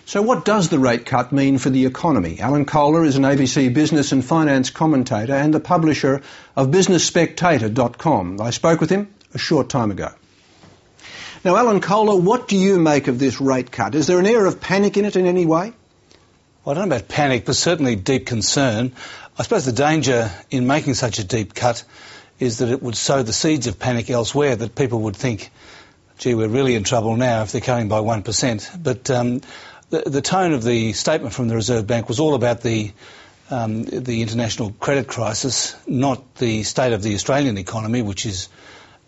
So what does the rate cut mean for the economy? Alan Kohler is an ABC business and finance commentator and the publisher of businessspectator.com. I spoke with him a short time ago. Now, Alan Kohler, what do you make of this rate cut? Is there an air of panic in it in any way? Well, I don't know about panic, but certainly deep concern. I suppose the danger in making such a deep cut is that it would sow the seeds of panic elsewhere, that people would think, gee, we're really in trouble now if they're cutting by 1%. But the tone of the statement from the Reserve Bank was all about the international credit crisis, not the state of the Australian economy, which is,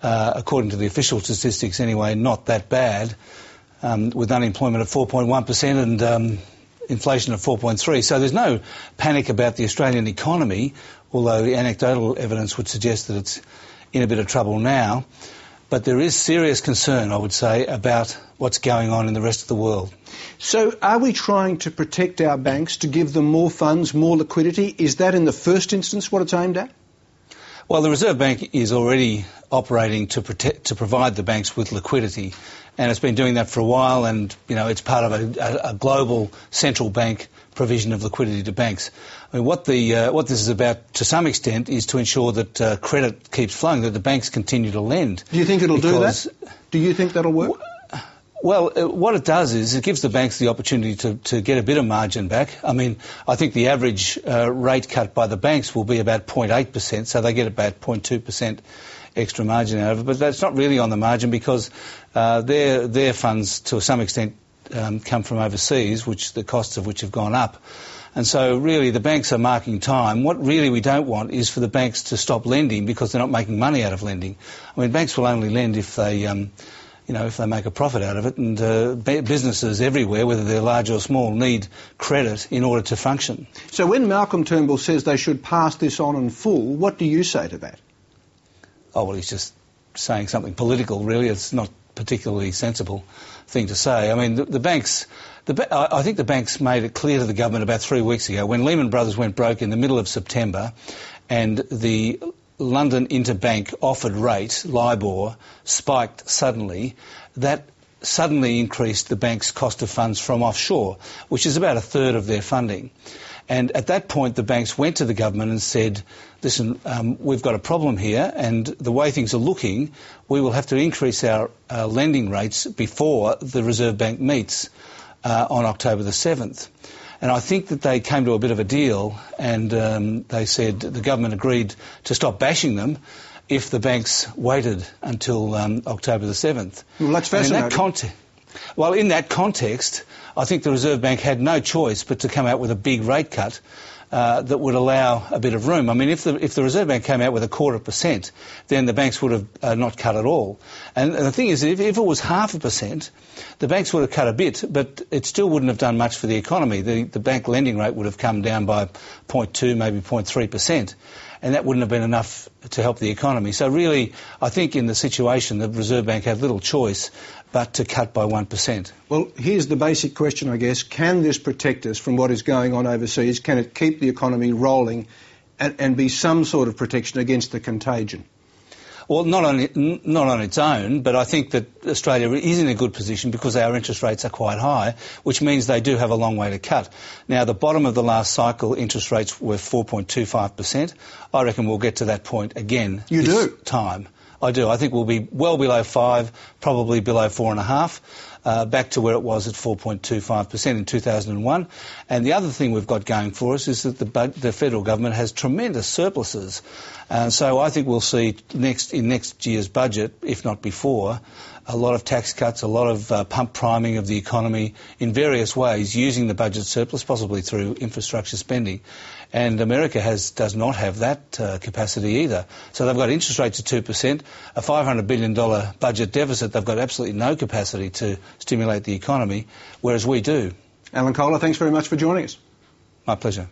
according to the official statistics anyway, not that bad, with unemployment of 4.1% and inflation of 4.3%. So there's no panic about the Australian economy, although the anecdotal evidence would suggest that it's in a bit of trouble now. But there is serious concern, I would say, about what's going on in the rest of the world. So are we trying to protect our banks, to give them more funds, more liquidity? Is that in the first instance what it's aimed at? Well, the Reserve Bank is already operating to provide the banks with liquidity, and it's been doing that for a while, and it's part of a global central bank provision of liquidity to banks. I mean, what this is about, to some extent, is to ensure that credit keeps flowing, that the banks continue to lend. Do you think it'll do that? Do you think that'll work? Well, what it does is it gives the banks the opportunity to get a bit of margin back. I mean, I think the average rate cut by the banks will be about 0.8%, so they get about 0.2% extra margin out of it. But that's not really on the margin because their funds, to some extent, come from overseas, which the costs of which have gone up. And so really the banks are marking time. What really we don't want is for the banks to stop lending because they're not making money out of lending. I mean, banks will only lend if they if they make a profit out of it, and businesses everywhere, whether they're large or small, need credit in order to function. So when Malcolm Turnbull says they should pass this on in full, what do you say to that? Oh, well, he's just saying something political, really. It's not a particularly sensible thing to say. I mean, I think the banks made it clear to the government about 3 weeks ago, when Lehman Brothers went broke in the middle of September, and the London interbank offered rate, LIBOR, spiked suddenly. That suddenly increased the bank's cost of funds from offshore, which is about a third of their funding. And at that point, the banks went to the government and said, listen, we've got a problem here, and the way things are looking, we will have to increase our lending rates before the Reserve Bank meets on October the 7th. And I think that they came to a bit of a deal, and they said the government agreed to stop bashing them if the banks waited until October the 7th. Well, that's fascinating. In that context, I think the Reserve Bank had no choice but to come out with a big rate cut that would allow a bit of room. I mean, if the Reserve Bank came out with 0.25%, then the banks would have not cut at all. And the thing is, if it was 0.5%, the banks would have cut a bit, but it still wouldn't have done much for the economy. The bank lending rate would have come down by 0.2, maybe 0.3%, and that wouldn't have been enough to help the economy. So really, I think in the situation, the Reserve Bank had little choice but to cut by 1%. Well, here's the basic question, I guess. Can this protect us from what is going on overseas? Can it keep the economy rolling and be some sort of protection against the contagion? Well, not on its own, but I think that Australia is in a good position because our interest rates are quite high, which means they do have a long way to cut. Now, the bottom of the last cycle, interest rates were 4.25%. I reckon we'll get to that point again this time. I do. I think we'll be well below 5, probably below 4.5, back to where it was at 4.25% in 2001. And the other thing we've got going for us is that the federal government has tremendous surpluses. And so I think we'll see in next year's budget, if not before, a lot of tax cuts, a lot of pump priming of the economy in various ways, using the budget surplus, possibly through infrastructure spending. And America does not have that capacity either. So they've got interest rates at 2%, a $500 billion budget deficit. They've got absolutely no capacity to stimulate the economy, whereas we do. Alan Kohler, thanks very much for joining us. My pleasure.